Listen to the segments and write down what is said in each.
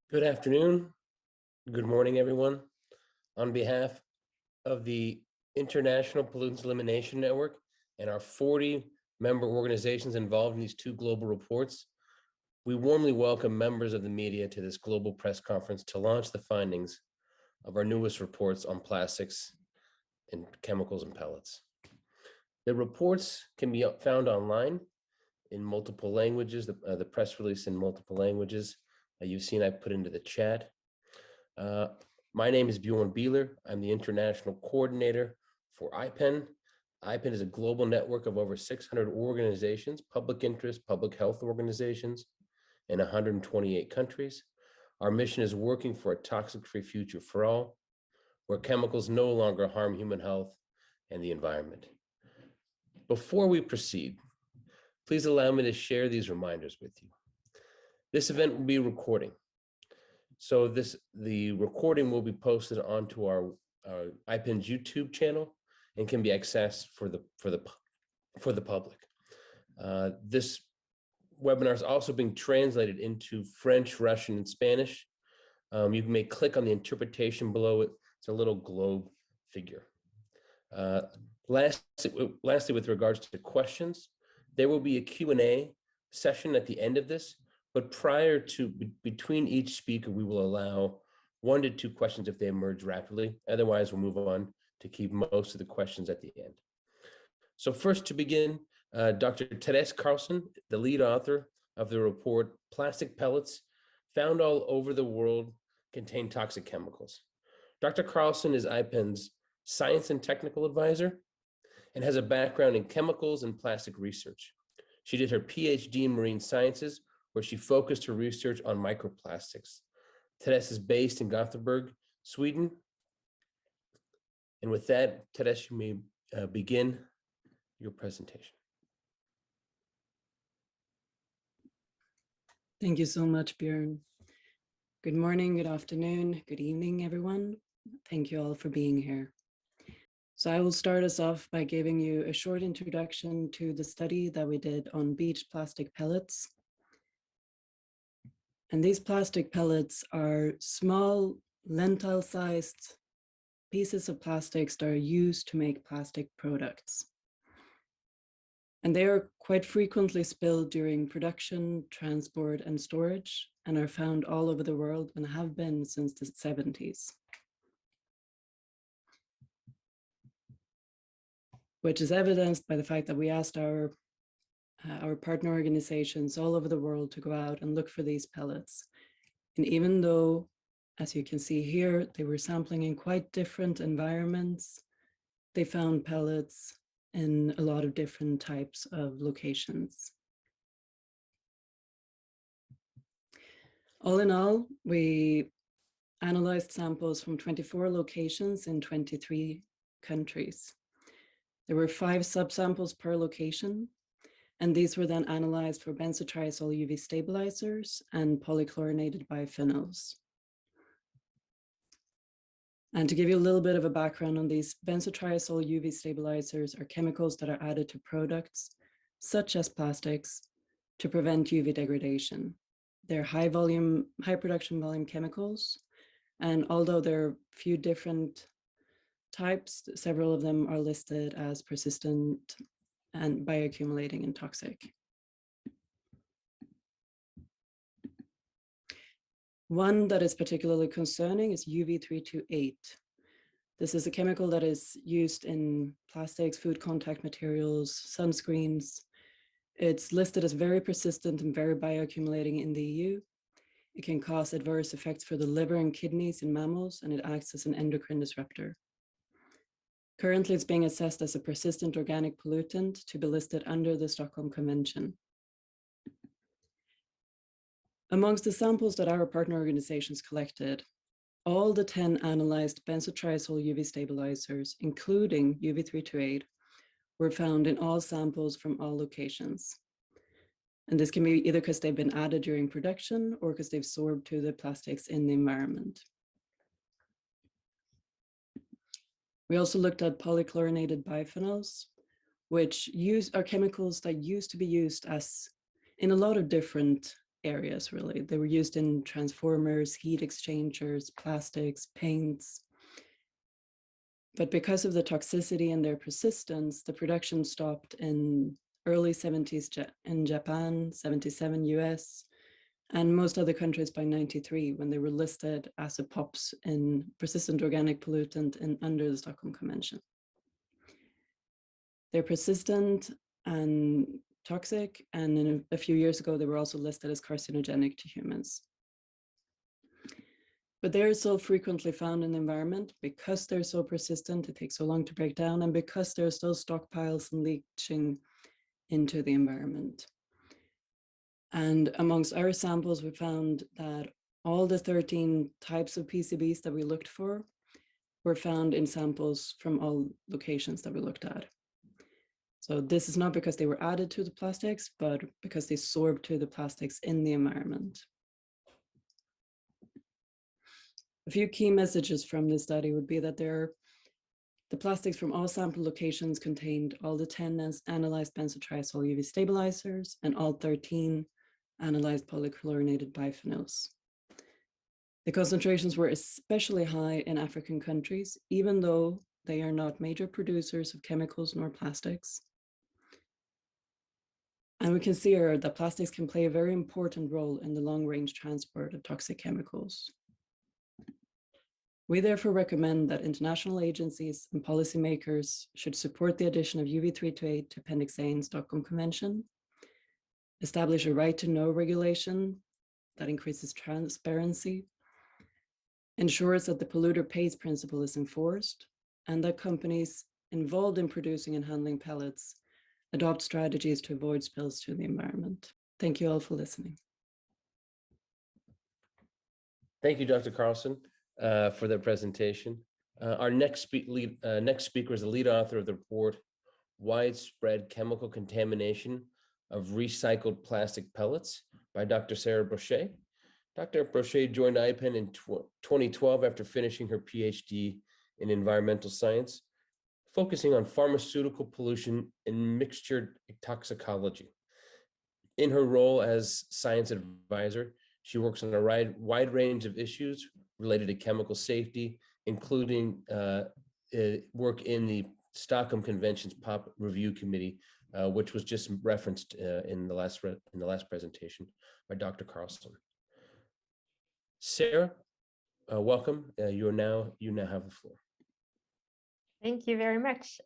Good afternoon. Good morning, everyone. On behalf of the International Pollutants Elimination Network and our 40 member organizations involved in these two global reports, we warmly welcome members of the media to this global press conference to launch the findings of our newest reports on plastics and chemicals and pellets. The reports can be found online in multiple languages, the press release in multiple languages. You've seen I put into the chat. My name is Bjorn Bieler. I'm the international coordinator for IPEN. IPEN is a global network of over 600 organizations, public interest, public health organizations in 128 countries. Our mission is working for a toxic-free future for all, where chemicals no longer harm human health and the environment. Before we proceed, please allow me to share these reminders with you. This event will be recording. So the recording will be posted onto our IPEN's YouTube channel and can be accessed for the public. This webinar is also being translated into French, Russian, and Spanish. You may click on the interpretation below it. It's a little globe figure. Lastly, with regards to questions, there will be a Q&A session at the end of this. But between each speaker, we will allow 1 to 2 questions if they emerge rapidly. Otherwise, we'll move on to keep most of the questions at the end. So first to begin, Dr. Therese Carlson, the lead author of the report, Plastic Pellets Found All Over the World Contain Toxic Chemicals. Dr. Carlson is IPEN's science and technical advisor and has a background in chemicals and plastic research. She did her PhD in marine sciences, where she focused her research on microplastics. Therese is based in Gothenburg, Sweden. And with that, Therese, you may begin your presentation. Thank you so much, Bjorn. Good morning, good afternoon, good evening, everyone. Thank you all for being here. So I will start us off by giving you a short introduction to the study that we did on beach plastic pellets. And these plastic pellets are small, lentil-sized pieces of plastics that are used to make plastic products. And they are quite frequently spilled during production, transport, and storage, and are found all over the world and have been since the 70s. Which is evidenced by the fact that we asked our partner organizations all over the world to go out and look for these pellets. And even though, as you can see here, they were sampling in quite different environments, they found pellets in a lot of different types of locations. All in all, we analyzed samples from 24 locations in 23 countries. There were 5 subsamples per location, and these were then analyzed for benzotriazole UV stabilizers and polychlorinated biphenyls. And to give you a little bit of a background on these, benzotriazole UV stabilizers are chemicals that are added to products, such as plastics, to prevent UV degradation. They're high production volume chemicals, and although there are a few different types, several of them are listed as persistent and bioaccumulating and toxic. One that is particularly concerning is UV328. This is a chemical that is used in plastics, food contact materials, sunscreens. It's listed as very persistent and very bioaccumulating in the EU. It can cause adverse effects for the liver and kidneys in mammals, and it acts as an endocrine disruptor. Currently, it's being assessed as a persistent organic pollutant to be listed under the Stockholm Convention. Amongst the samples that our partner organizations collected, all the 10 analyzed benzotriazole UV stabilizers, including UV328, were found in all samples from all locations. And this can be either because they've been added during production or because they've sorbed to the plastics in the environment. We also looked at polychlorinated biphenyls, which are chemicals that used to be used as in a lot of different areas, really. They were used in transformers, heat exchangers, plastics, paints. But because of the toxicity and their persistence, the production stopped in early 70s in Japan, 77 US, and most other countries by 93 when they were listed as a POPs in persistent organic pollutant and under the Stockholm Convention. They're persistent and toxic, and in a few years ago, they were also listed as carcinogenic to humans. But they're so frequently found in the environment because they're so persistent, it takes so long to break down, and because there's those stockpiles and leaching into the environment. And amongst our samples, we found that all the 13 types of PCBs that we looked for were found in samples from all locations that we looked at. So this is not because they were added to the plastics, but because they sorbed to the plastics in the environment. A few key messages from this study would be that the plastics from all sample locations contained all the 10 analyzed benzotriazole UV stabilizers and all 13 analyzed polychlorinated biphenyls. The concentrations were especially high in African countries, even though they are not major producers of chemicals nor plastics. And we can see here that plastics can play a very important role in the long-range transport of toxic chemicals. We therefore recommend that international agencies and policymakers should support the addition of UV328 to Appendix A in Stockholm Convention, establish a right to know regulation that increases transparency, ensures that the polluter pays principle is enforced, and that companies involved in producing and handling pellets adopt strategies to avoid spills to the environment. Thank you all for listening. Thank you, Dr. Carlson, for that presentation. Our next speaker is the lead author of the report, Widespread Chemical Contamination of Recycled Plastic Pellets by Dr. Sarah Brochet. Dr. Brochet joined IPEN in 2012 after finishing her PhD in environmental science, focusing on pharmaceutical pollution and mixture toxicology. In her role as science advisor, she works on a wide range of issues related to chemical safety, including work in the Stockholm Convention's POP Review Committee, which was just referenced in the last presentation by Dr. Carlson. Sarah, welcome. You now have the floor. Thank you very much.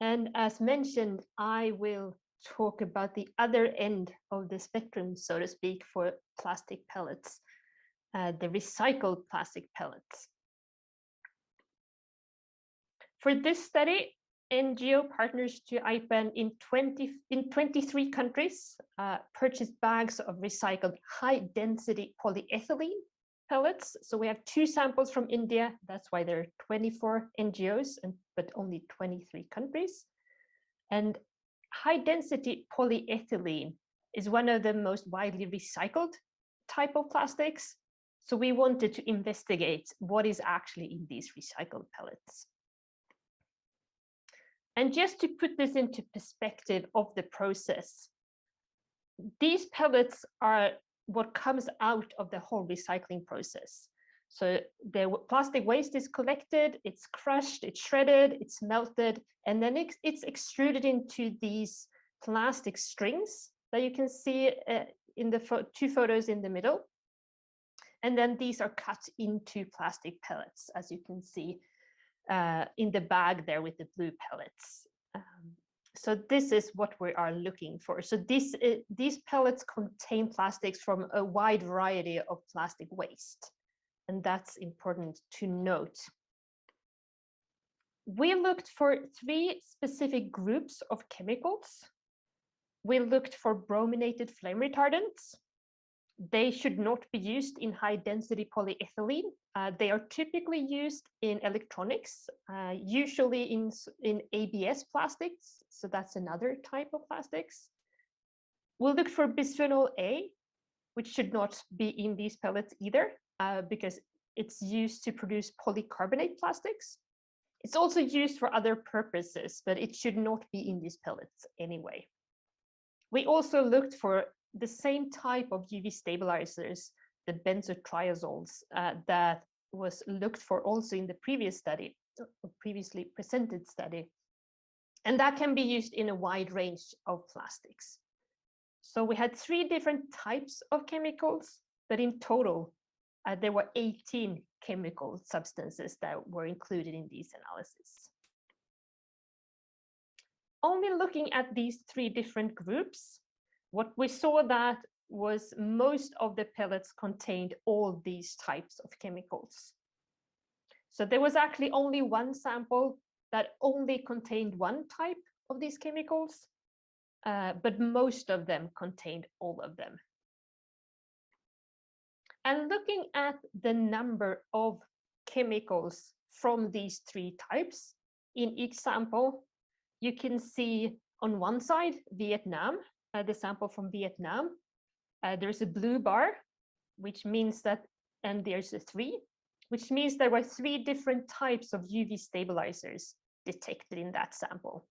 And as mentioned, I will talk about the other end of the spectrum, so to speak, for plastic pellets, the recycled plastic pellets. For this study, NGO partners to IPEN in 23 countries purchased bags of recycled high-density polyethylene pellets. So we have 2 samples from India. That's why there are 24 NGOs, but only 23 countries. And high-density polyethylene is one of the most widely recycled type of plastics. So we wanted to investigate what is actually in these recycled pellets. And just to put this into perspective of the process, these pellets are what comes out of the whole recycling process. So the plastic waste is collected, it's crushed, it's shredded, it's melted, and then it's extruded into these plastic strings that you can see in the 2 photos in the middle. And then these are cut into plastic pellets, as you can see in the bag there with the blue pellets. So this is what we are looking for. So these pellets contain plastics from a wide variety of plastic waste. And that's important to note. We looked for 3 specific groups of chemicals. We looked for brominated flame retardants. They should not be used in high-density polyethylene. They are typically used in electronics, usually in ABS plastics. So that's another type of plastics. We'll look for bisphenol A, which should not be in these pellets either, because it's used to produce polycarbonate plastics. It's also used for other purposes, but it should not be in these pellets anyway. We also looked for the same type of UV stabilizers, the benzotriazoles, that was looked for also in the previous study, previously presented study. And that can be used in a wide range of plastics. So we had 3 different types of chemicals, but in total, there were 18 chemical substances that were included in these analyses. Only looking at these 3 different groups, what we saw that was most of the pellets contained all these types of chemicals. So there was actually only 1 sample that only contained 1 type of these chemicals, but most of them contained all of them. And looking at the number of chemicals from these 3 types in each sample, you can see on one side, Vietnam, the sample from Vietnam. There's a blue bar, which means that, and there's a 3, which means there were 3 different types of UV stabilizers detected in that sample.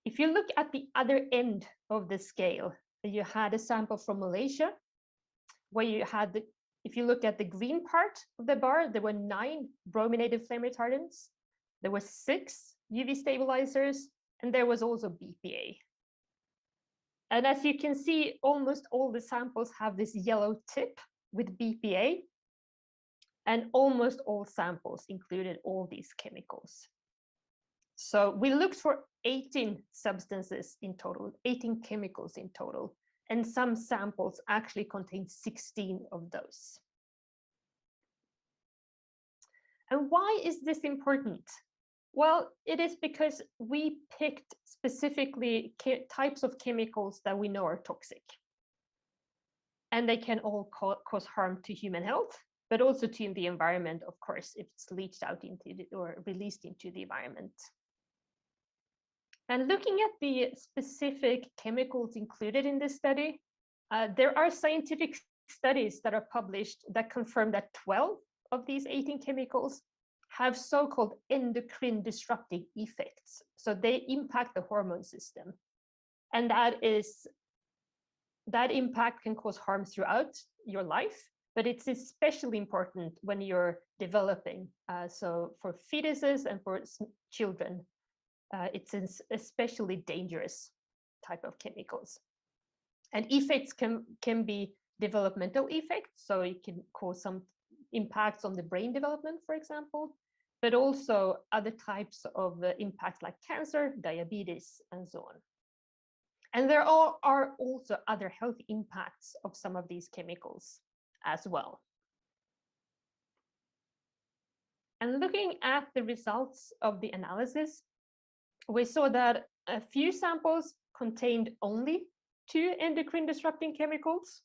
If you look at the other end of the scale, you had a sample from Malaysia, where you had, if you look at the green part of the bar, there were 9 brominated flame retardants, there were 6 UV stabilizers, and there was also BPA. And as you can see, almost all the samples have this yellow tip with BPA, and almost all samples included all these chemicals. So we looked for 18 substances in total, 18 chemicals in total, and some samples actually contain 16 of those. And why is this important? Well, it is because we picked specifically types of chemicals that we know are toxic. And they can all cause harm to human health, but also to the environment, of course, if it's leached out into or released into the environment. And looking at the specific chemicals included in this study, there are scientific studies that are published that confirm that 12 of these 18 chemicals have so-called endocrine disrupting effects. So they impact the hormone system. And that impact can cause harm throughout your life, but it's especially important when you're developing. So for fetuses and for children, it's an especially dangerous type of chemicals. And effects can be developmental effects, so it can cause some impacts on the brain development, for example, but also other types of impacts like cancer, diabetes, and so on. And there are also other health impacts of some of these chemicals as well. And looking at the results of the analysis, we saw that a few samples contained only 2 endocrine disrupting chemicals,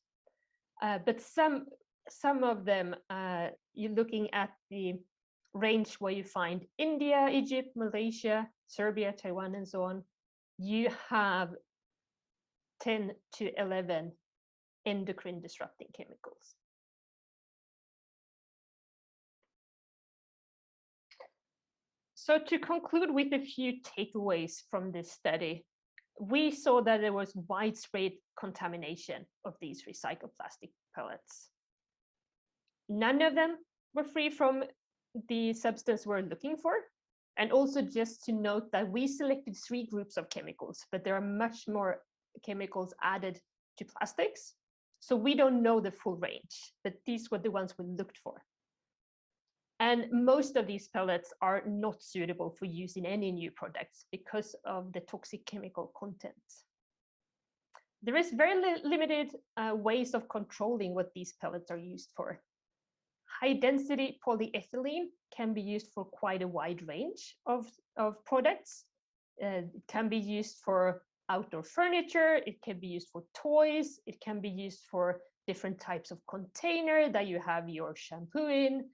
but some of them, you're looking at the range where you find India, Egypt, Malaysia, Serbia, Taiwan, and so on, you have 10 to 11 endocrine disrupting chemicals. So to conclude with a few takeaways from this study, we saw that there was widespread contamination of these recycled plastic pellets. None of them were free from the substance we're looking for. And also just to note that we selected 3 groups of chemicals, but there are much more chemicals added to plastics. So we don't know the full range, but these were the ones we looked for. And most of these pellets are not suitable for use in any new products because of the toxic chemical content. There is very limited ways of controlling what these pellets are used for. High density polyethylene can be used for quite a wide range of products. It can be used for outdoor furniture, it can be used for toys, it can be used for different types of container that you have your shampoo in,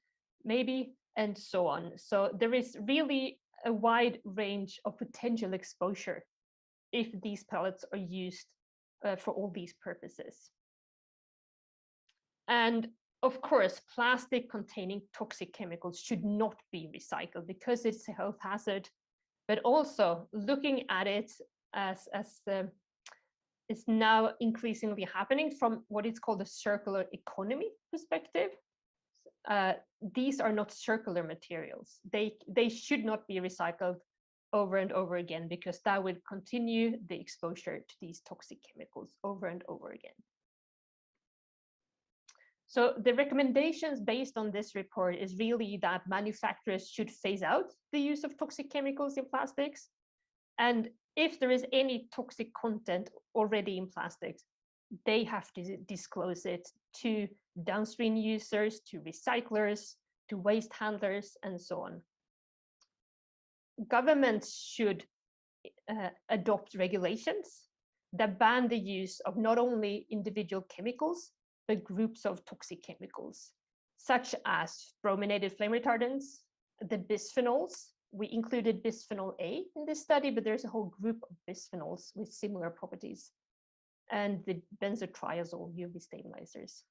maybe, and so on. So there is really a wide range of potential exposure if these pellets are used for all these purposes. And of course, plastic containing toxic chemicals should not be recycled because it's a health hazard, but also looking at it as is now increasingly happening from what is called a circular economy perspective. These are not circular materials. They should not be recycled over and over again, because that would continue the exposure to these toxic chemicals over and over again. So the recommendations based on this report is really that manufacturers should phase out the use of toxic chemicals in plastics. And if there is any toxic content already in plastics, they have to disclose it to downstream users, to recyclers, to waste handlers, and so on. Governments should adopt regulations that ban the use of not only individual chemicals, but groups of toxic chemicals, such as brominated flame retardants, the bisphenols. We included bisphenol A in this study, but there's a whole group of bisphenols with similar properties, and the benzotriazole UV stabilizers.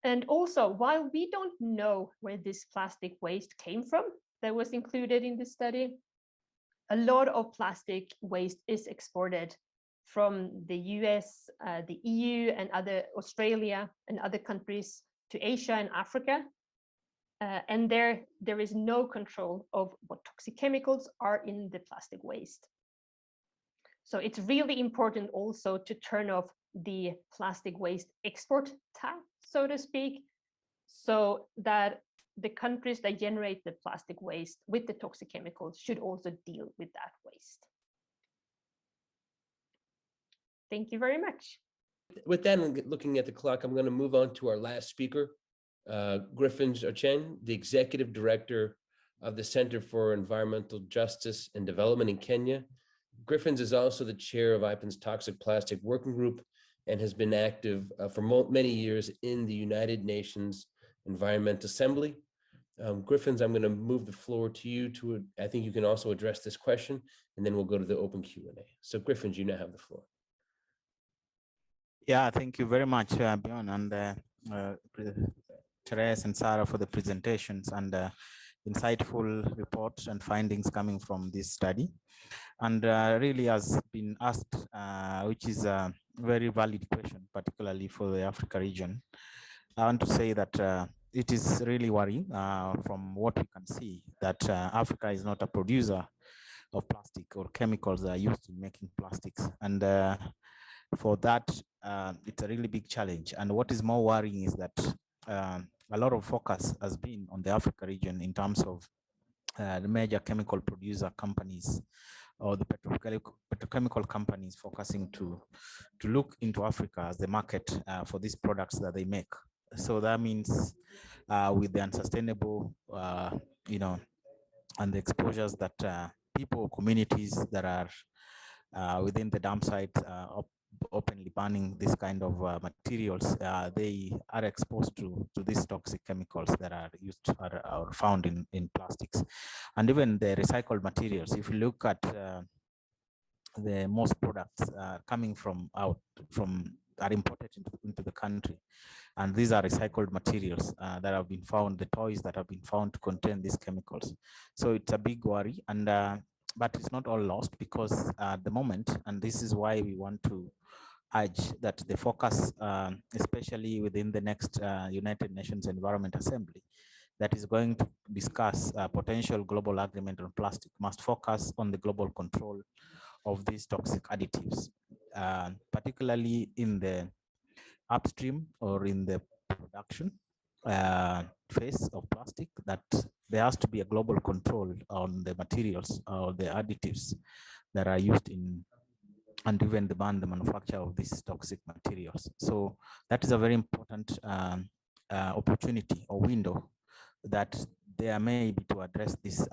And also, while we don't know where this plastic waste came from that was included in this study, a lot of plastic waste is exported from the US, the EU, and Australia and other countries to Asia and Africa. And there is no control of what toxic chemicals are in the plastic waste. So it's really important also to turn off the plastic waste export tap, so to speak, so that the countries that generate the plastic waste with the toxic chemicals should also deal with that waste. Thank you very much. With that, and looking at the clock, I'm going to move on to our last speaker, Griffin Ochen, the Executive Director of the Center for Environmental Justice and Development in Kenya. Griffins is also the chair of IPEN's Toxic Plastic Working Group and has been active for many years in the United Nations Environment Assembly. Griffins, I'm going to move the floor to you I think you can also address this question, and then we'll go to the open Q&A. So Griffins, you now have the floor. Yeah, thank you very much, Bjorn, and Therese and Sarah for the presentations and insightful reports and findings coming from this study. And really has been asked, which is a very valid question, particularly for the Africa region. I want to say that it is really worrying from what we can see that Africa is not a producer of plastic or chemicals that are used in making plastics. And for that, it's a really big challenge. And what is more worrying is that a lot of focus has been on the Africa region in terms of the major chemical producer companies or the petrochemical companies focusing to look into Africa as the market for these products that they make. So that means with the unsustainable, and the exposures that people, communities that are within the dump sites openly banning this kind of materials, they are exposed to these toxic chemicals that are used are found in plastics. And even the recycled materials, if you look at the most products coming are imported into the country, and these are recycled materials that have been found, the toys that have been found to contain these chemicals. So it's a big worry, and but it's not all lost, because at the moment, and this is why we want to urge that the focus, especially within the next United Nations Environment Assembly, that is going to discuss potential global agreement on plastic, must focus on the global control of these toxic additives, particularly in the upstream or in the production phase of plastic, that there has to be a global control on the materials or the additives that are used in, and even the manufacture of these toxic materials. So that is a very important opportunity or window that there may be to address this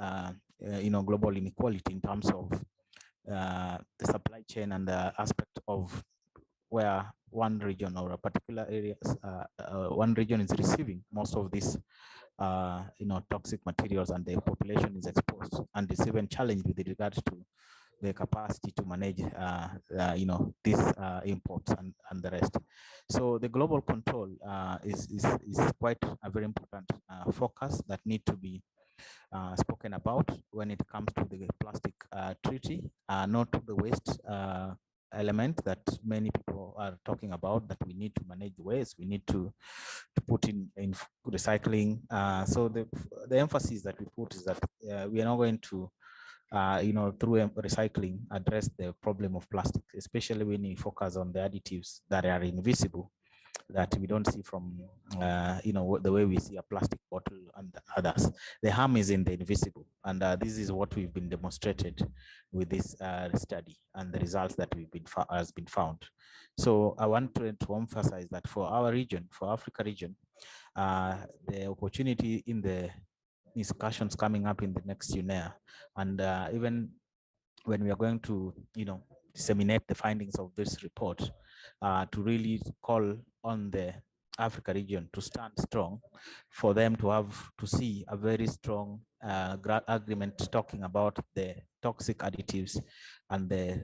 global inequality in terms of the supply chain and the aspect of where one region or a particular area, one region is receiving most of these toxic materials, and the population is exposed, and it's even challenged with regards to the capacity to manage these imports and the rest. So the global control is quite a very important focus that need to be spoken about when it comes to the plastic treaty, not to the waste element that many people are talking about, that we need to manage waste, we need to put in recycling. So the emphasis that we put is that we are not going to through recycling, address the problem of plastic, especially when you focus on the additives that are invisible, that we don't see from, the way we see a plastic bottle and others. The harm is in the invisible. And this is what we've been demonstrated with this study and the results that has been found. So I want to emphasize that for our region, for Africa region, the opportunity in the discussions coming up in the next UNEA, and even when we are going to, disseminate the findings of this report, to really call on the Africa region to stand strong, for them to see a very strong agreement talking about the toxic additives and the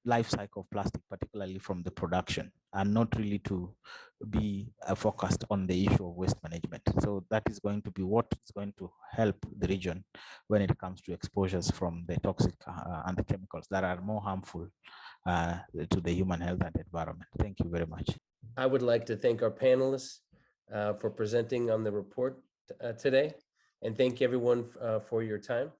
life cycle of plastic, particularly from the production, and not really to be focused on the issue of waste management. So that is going to be what is going to help the region when it comes to exposures from the toxic and the chemicals that are more harmful to the human health and environment. Thank you very much. I would like to thank our panelists for presenting on the report today, and thank everyone for your time.